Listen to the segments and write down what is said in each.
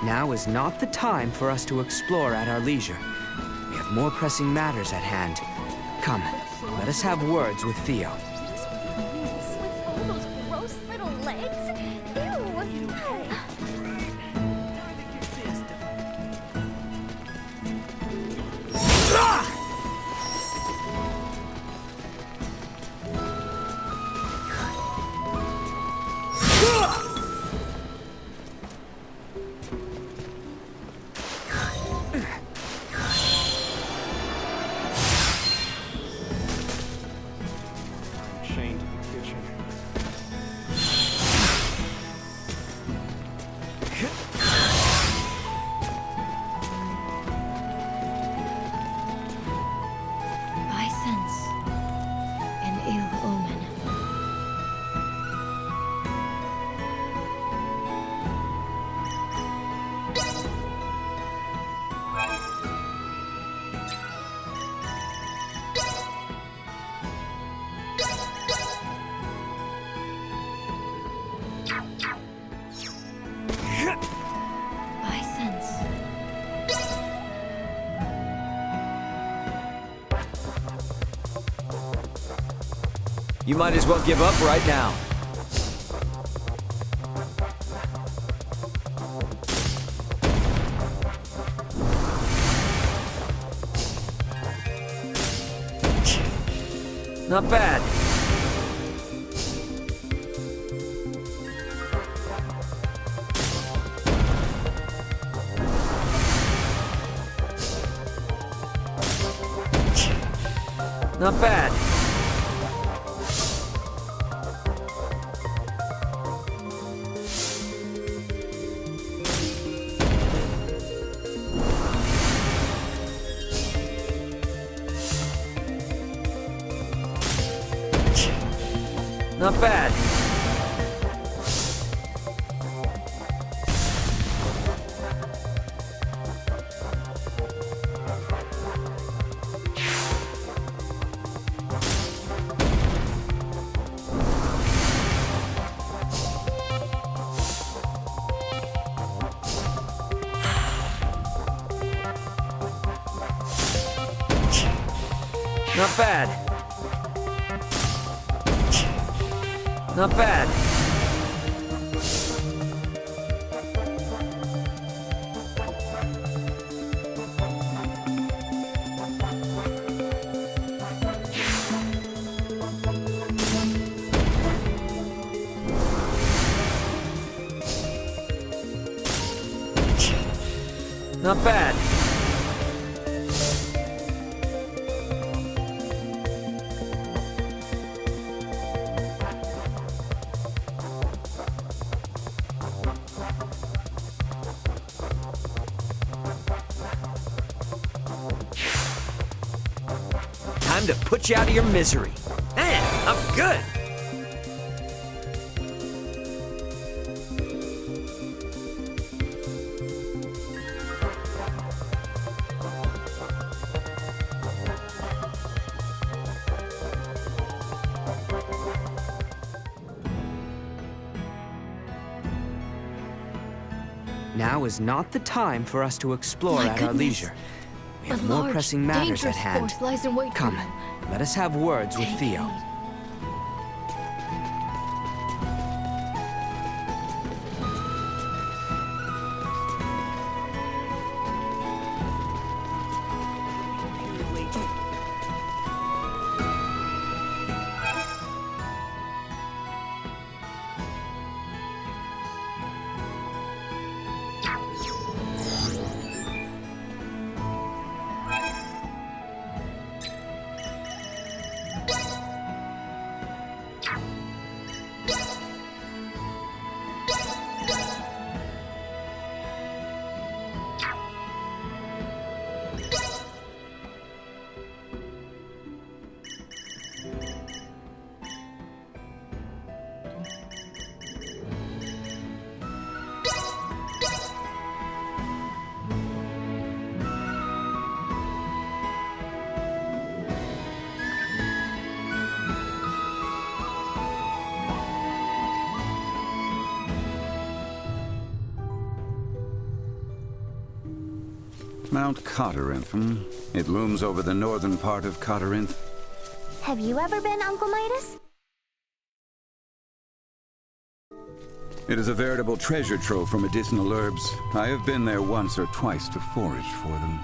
Now is not the time for us to explore at our leisure. We have more pressing matters at hand. Come, let us have words with Theo. With all those gross little legs? Ew! Chained to the kitchen. I sense an ill omen. I sense. You might as well give up right now. Not bad. Not bad. Not bad. Not bad. Not bad. Not bad. Time to put you out of your misery. Man, I'm good. Now is not the time for us to explore My at our goodness. leisure. We A have more large, pressing matters at dangerous hand. force lies in wait for Come, you. let us have words with Take Theo. heed. Mount Coterinth, hmm? It looms over the northern part of Coterinth. Have you ever been, Uncle Midas? It is a veritable treasure trove for medicinal herbs. I have been there once or twice to forage for them.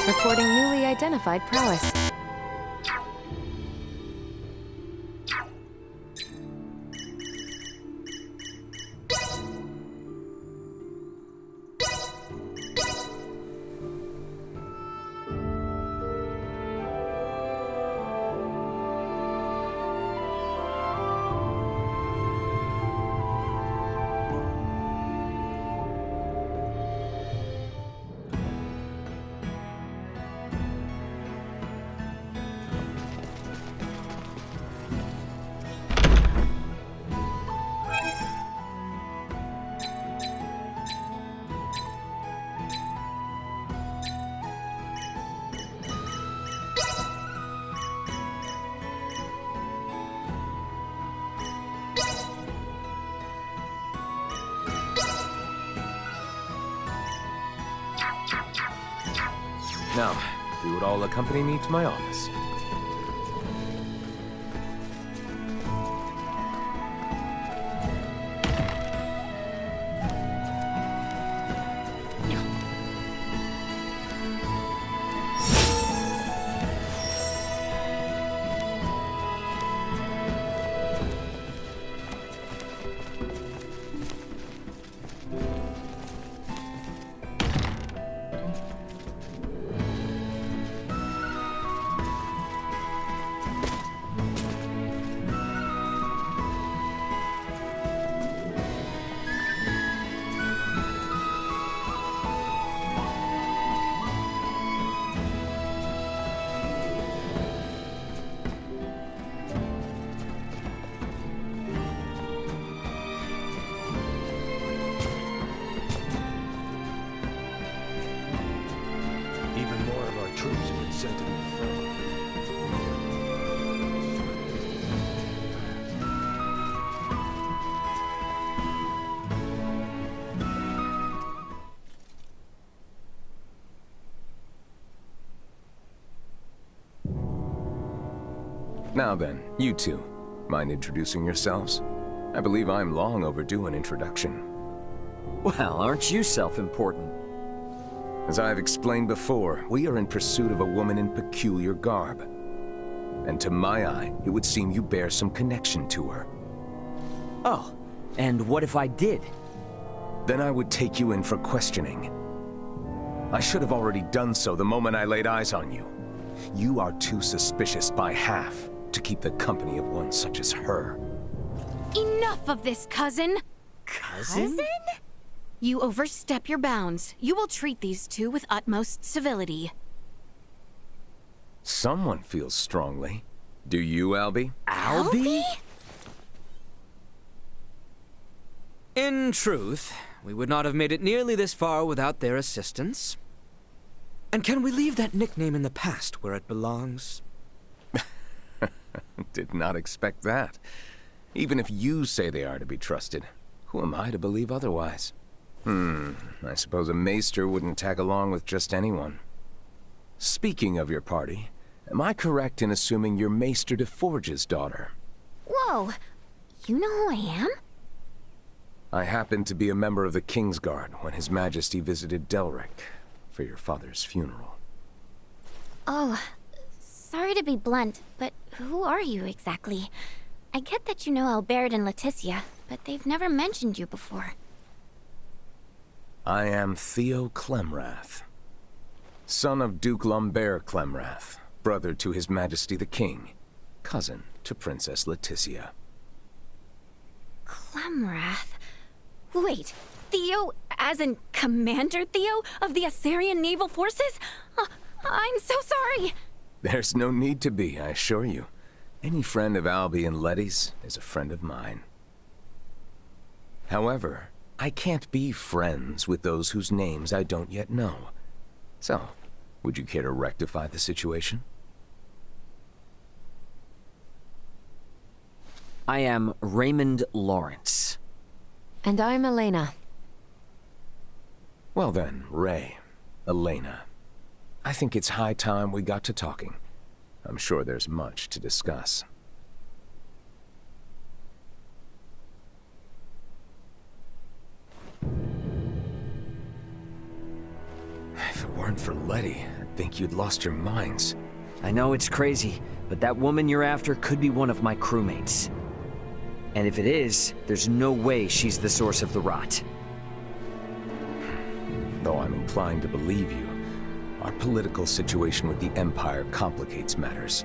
Recording newly identified prowess. Now, if you would all accompany me to my office. Even more of our troops have been sent to the front. Now then, you two, mind introducing yourselves? I believe I'm long overdue an introduction. Well, aren't you self-important? As I've explained before, we are in pursuit of a woman in peculiar garb. And to my eye, it would seem you bear some connection to her. Oh, and what if I did? Then I would take you in for questioning. I should have already done so the moment I laid eyes on you. You are too suspicious by half to keep the company of one such as her. Enough of this, cousin! Cousin? You overstep your bounds. You will treat these two with utmost civility. Someone feels strongly. Do you, Albie? Albie? In truth, we would not have made it nearly this far without their assistance. And can we leave that nickname in the past where it belongs? Did not expect that. Even if you say they are to be trusted, who am I to believe otherwise? I suppose a maester wouldn't tag along with just anyone. Speaking of your party, am I correct in assuming you're Maester de Forge's daughter? Whoa! You know who I am? I happened to be a member of the Kingsguard when His Majesty visited Delric for your father's funeral. Oh, sorry to be blunt, but who are you exactly? I get that you know Albert and Leticia, but they've never mentioned you before. I am Theo Clemrath, son of Duke Lambert Clemrath, brother to His Majesty the King, cousin to Princess Leticia. Clemrath? Wait, Theo, as in Commander Theo of the Assyrian Naval Forces? I'm so sorry! There's no need to be, I assure you. Any friend of Albie and Letty's is a friend of mine. However, I can't be friends with those whose names I don't yet know. So, would you care to rectify the situation? I am Raymond Lawrence. And I'm Elena. Well then, Ray, Elena. I think it's high time we got to talking. I'm sure there's much to discuss. If it weren't for Letty, I'd think you'd lost your minds. I know it's crazy, but that woman you're after could be one of my crewmates. And if it is, there's no way she's the source of the rot. Though I'm inclined to believe you, our political situation with the Empire complicates matters.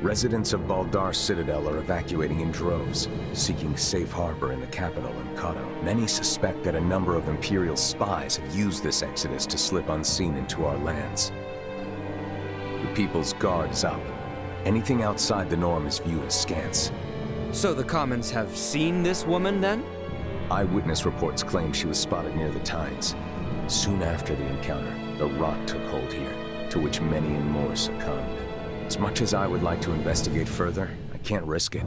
Residents of Baldar Citadel are evacuating in droves, seeking safe harbor in the capital, Kato. Many suspect that a number of Imperial spies have used this exodus to slip unseen into our lands. The People's Guard is up. Anything outside the norm is viewed as scants. So the Commons have seen this woman, then? Eyewitness reports claim she was spotted near the Tines. Soon after the encounter, the rot took hold here, to which many and more succumbed. As much as I would like to investigate further, I can't risk it.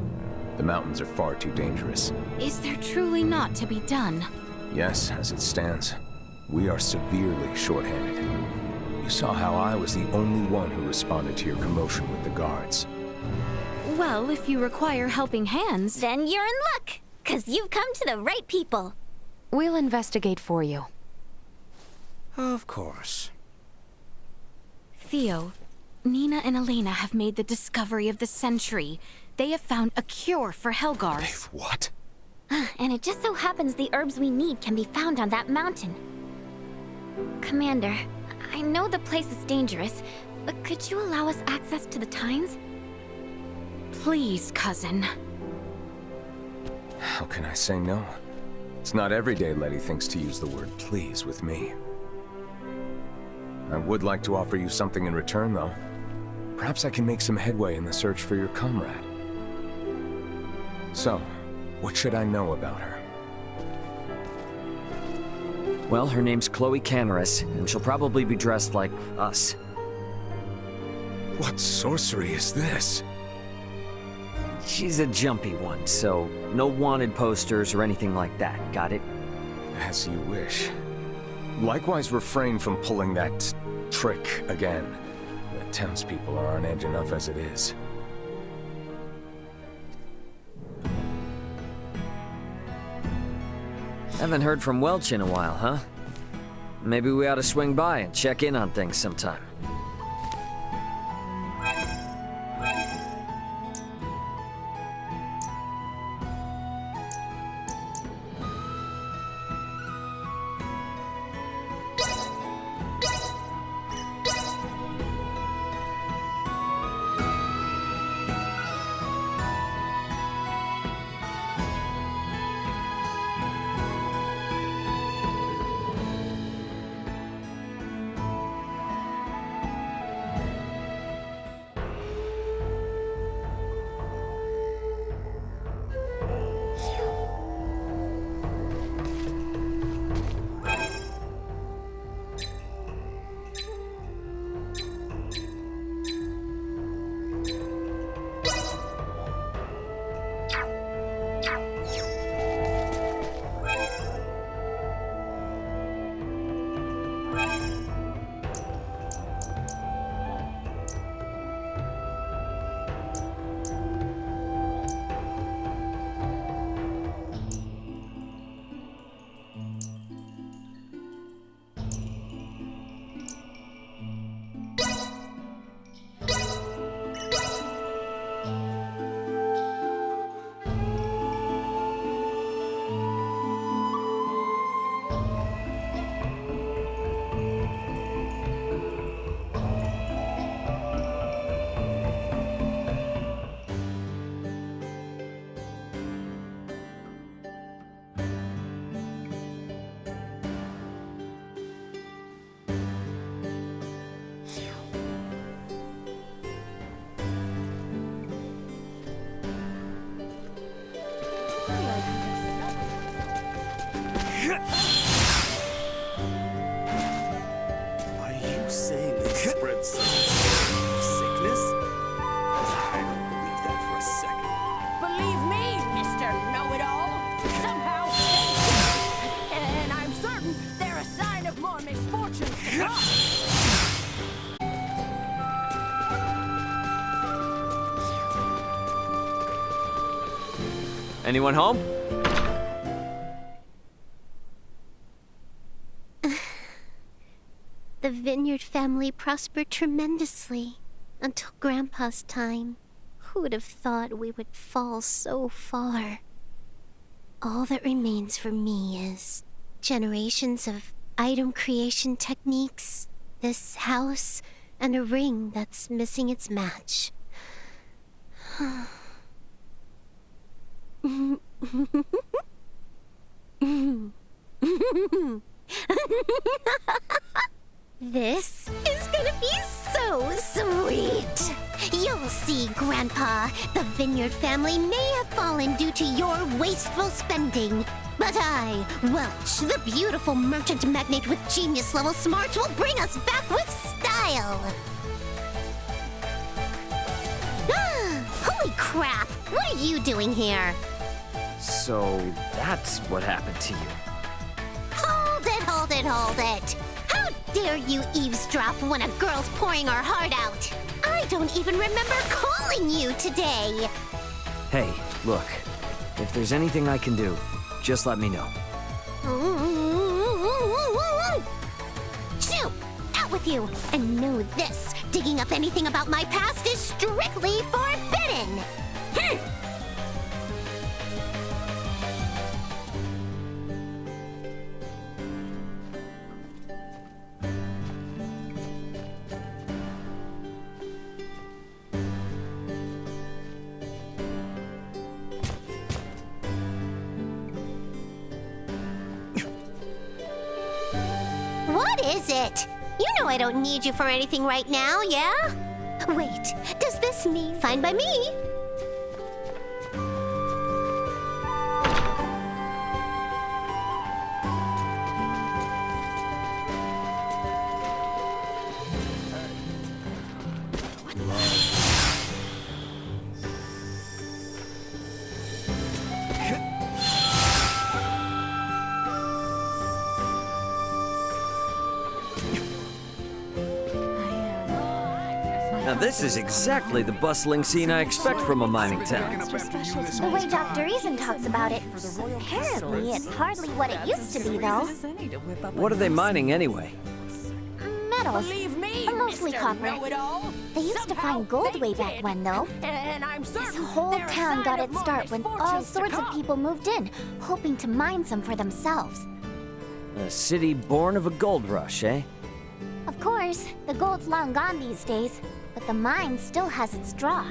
The mountains are far too dangerous. Is there truly not to be done? Yes, as it stands, we are severely short-handed. You saw how I was the only one who responded to your commotion with the guards. Well, if you require helping hands... Then you're in luck, 'cause you've come to the right people. We'll investigate for you. Of course. Theo, Nina and Elena have made the discovery of the century. They have found a cure for Helgars. What? And it just so happens the herbs we need can be found on that mountain. Commander, I know the place is dangerous, but could you allow us access to the Tines? Please, cousin. How can I say no? It's not every day Letty thinks to use the word please with me. I would like to offer you something in return, though. Perhaps I can make some headway in the search for your comrade. So, what should I know about her? Well, her name's Chloe Canaris, and she'll probably be dressed like us. What sorcery is this? She's a jumpy one, so no wanted posters or anything like that, got it? As you wish. Likewise, refrain from pulling that trick again. The townspeople are on edge enough as it is. Haven't heard from Welch in a while, huh? Maybe we ought to swing by and check in on things sometime. Anyone home? The Vineyard family prospered tremendously until Grandpa's time. Who would have thought we would fall so far? All that remains for me is generations of item creation techniques, this house, and a ring that's missing its match. This is gonna be so sweet! You'll see, Grandpa. The Vineyard family may have fallen due to your wasteful spending. But I, Welch, the beautiful merchant magnate with genius-level smarts, will bring us back with style! Holy crap! What are you doing here? So, that's what happened to you. Hold it, hold it, hold it! How dare you eavesdrop when a girl's pouring her heart out? I don't even remember calling you today! Hey, look. If there's anything I can do, just let me know. Shoo! Out with you! And know this, digging up anything about my past is strictly forbidden! What is it? You know I don't need you for anything right now, yeah? Wait, does this mean fine by me? Now this is exactly the bustling scene I expect from a mining town. The way Dr. Eason talks about it, apparently it's hardly what it used to be, though. What are they mining anyway? Metals, mostly copper. They used to find gold way back when, though. This whole town got its start when all sorts of people moved in, hoping to mine some for themselves. A city born of a gold rush, eh? Of course, the gold's long gone these days, but the mine still has its draw.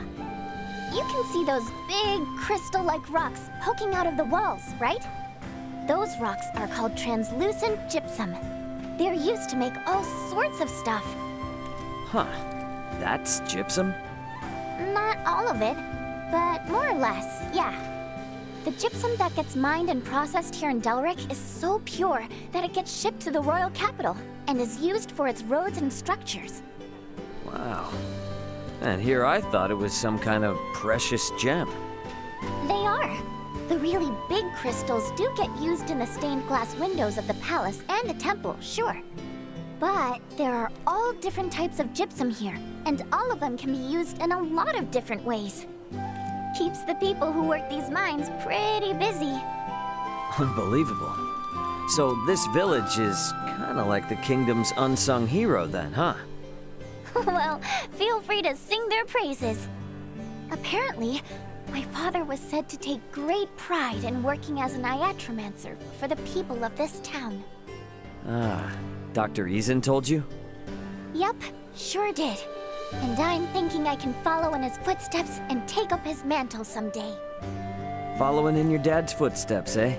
You can see those big crystal-like rocks poking out of the walls, right? Those rocks are called translucent gypsum. They're used to make all sorts of stuff. Huh. That's gypsum? Not all of it, but more or less, yeah. The gypsum that gets mined and processed here in Delric is so pure that it gets shipped to the royal capital and is used for its roads and structures. Wow. And here I thought it was some kind of precious gem. They are. The really big crystals do get used in the stained glass windows of the palace and the temple, sure. But there are all different types of gypsum here, and all of them can be used in a lot of different ways. Keeps the people who work these mines pretty busy. Unbelievable. So this village is kind of like the kingdom's unsung hero then, huh? Well, feel free to sing their praises. Apparently, my father was said to take great pride in working as an iatromancer for the people of this town. Ah, Dr. Eason told you? Yep, sure did. And I'm thinking I can follow in his footsteps and take up his mantle someday. Following in your dad's footsteps, eh?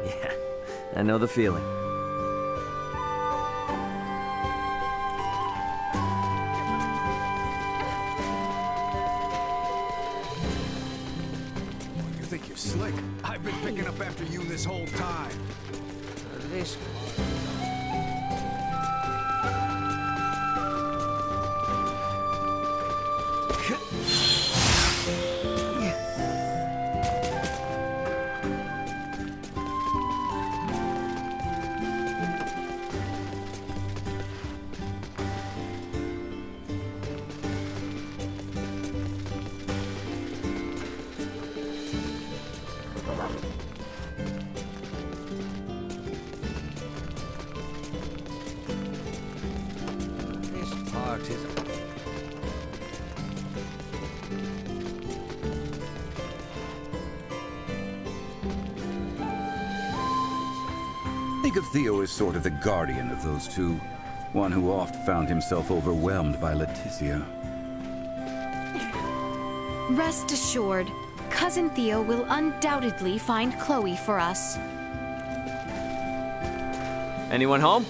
Yeah, I know the feeling. You think you're slick? I've been picking up after you this whole time. This think of Theo as sort of the guardian of those two. One who oft found himself overwhelmed by Leticia. Rest assured, Cousin Theo will undoubtedly find Chloe for us. Anyone home?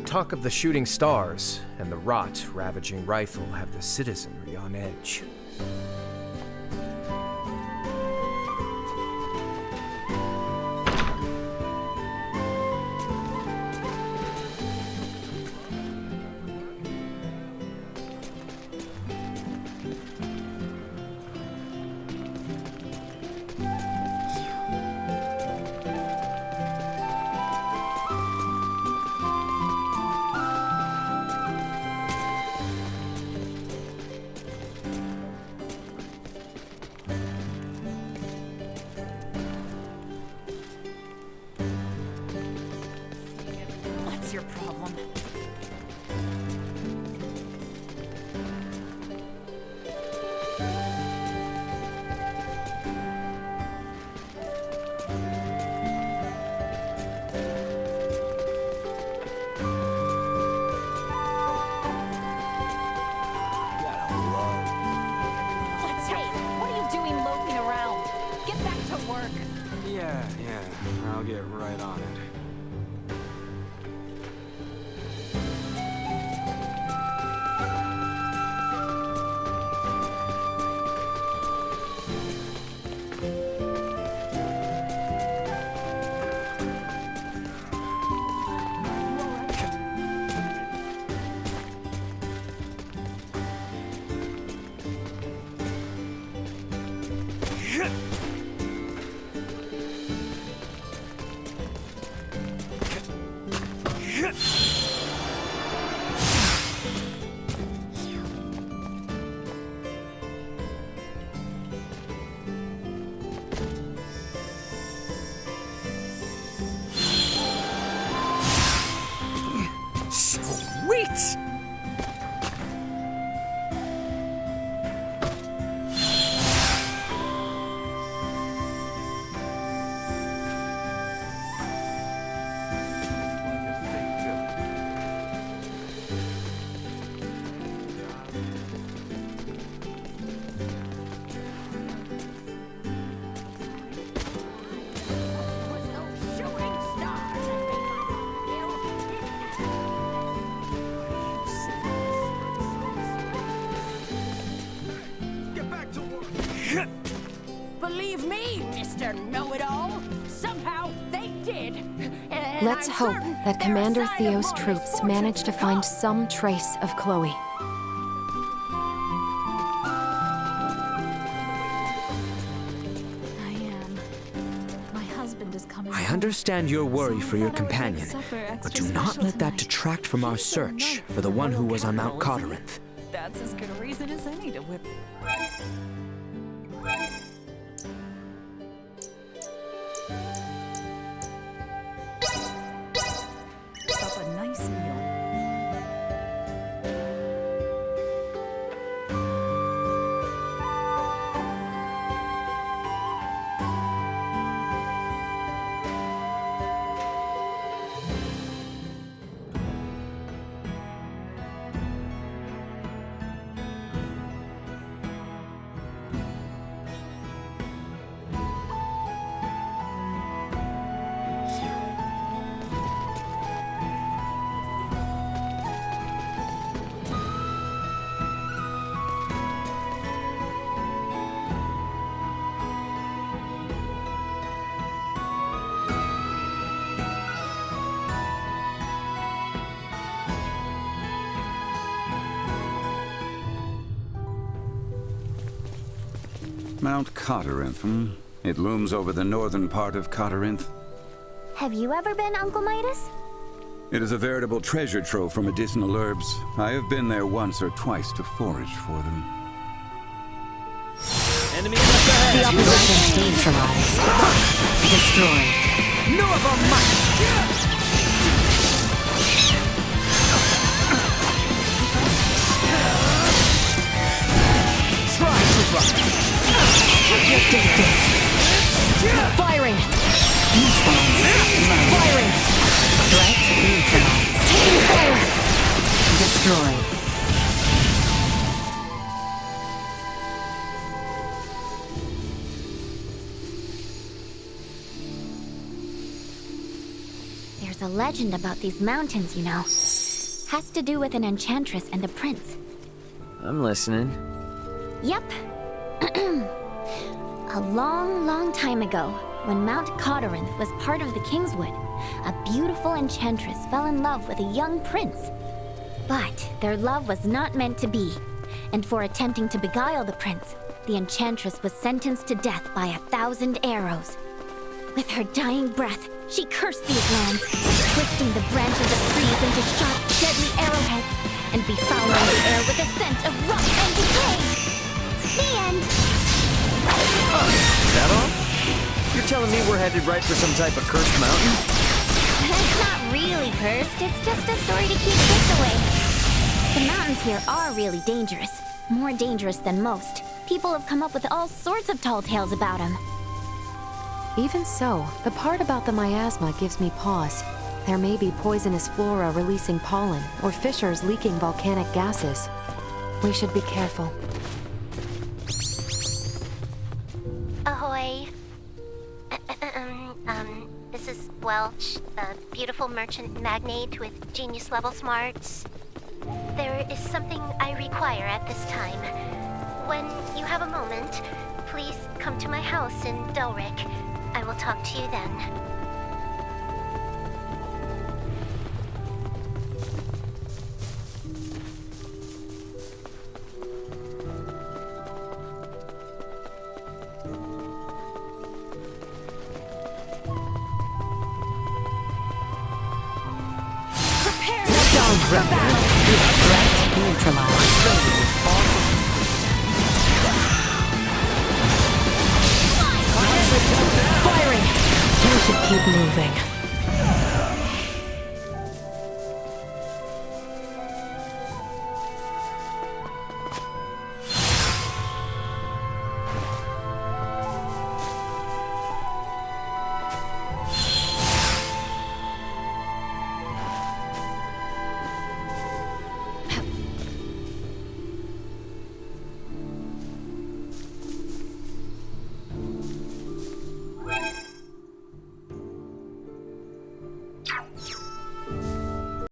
Talk of the shooting stars and the rot ravaging Rifle have the citizenry on edge. What's your problem? What are you doing loafing around? Get back to work. Yeah, I'll get right on it. Sweet! Believe me, Mr. Know-It-All, somehow they did. And Let's I'm hope certain that they're Commander a side of Theo's more troops misfortune manage to find come. some trace of Chloe. I am. My husband is coming I home. understand your worry So for I your thought I would make companion, supper but extra do not special let that tonight. detract from our He's so search nice for the one who was on Mount capital, isn't Cotterinth. That's as good a reason as any to whip. Up a nice meal. Mount Cotterinth, hmm? It looms over the northern part of Cotterinth. Have you ever been, Uncle Midas? It is a veritable treasure trove for medicinal herbs. I have been there once or twice to forage for them. Enemy left ahead! The opposition neutralized. Destroyed. No of our might! Try to run. Your distance. Firing. Firing! Threat neutralized. Taking fire! Destroyed. There's a legend about these mountains, you know. Has to do with an enchantress and a prince. I'm listening. Yep. A long, long time ago, when Mount Cawdorynth was part of the Kingswood, a beautiful enchantress fell in love with a young prince. But their love was not meant to be, and for attempting to beguile the prince, the enchantress was sentenced to death by 1,000 arrows. With her dying breath, she cursed these lands, twisting the branches of trees into sharp, deadly arrowheads, and befouling the air with a scent of rot and decay. The end. Is that all? You're telling me we're headed right for some type of cursed mountain? It's not really cursed, it's just a story to keep kids away. The mountains here are really dangerous. More dangerous than most. People have come up with all sorts of tall tales about them. Even so, the part about the miasma gives me pause. There may be poisonous flora releasing pollen, or fissures leaking volcanic gases. We should be careful. Ahoy. This is Welch, a beautiful merchant magnate with genius-level smarts. There is something I require at this time. When you have a moment, please come to my house in Delric. I will talk to you then. Threat neutralized. Firing! We should keep moving.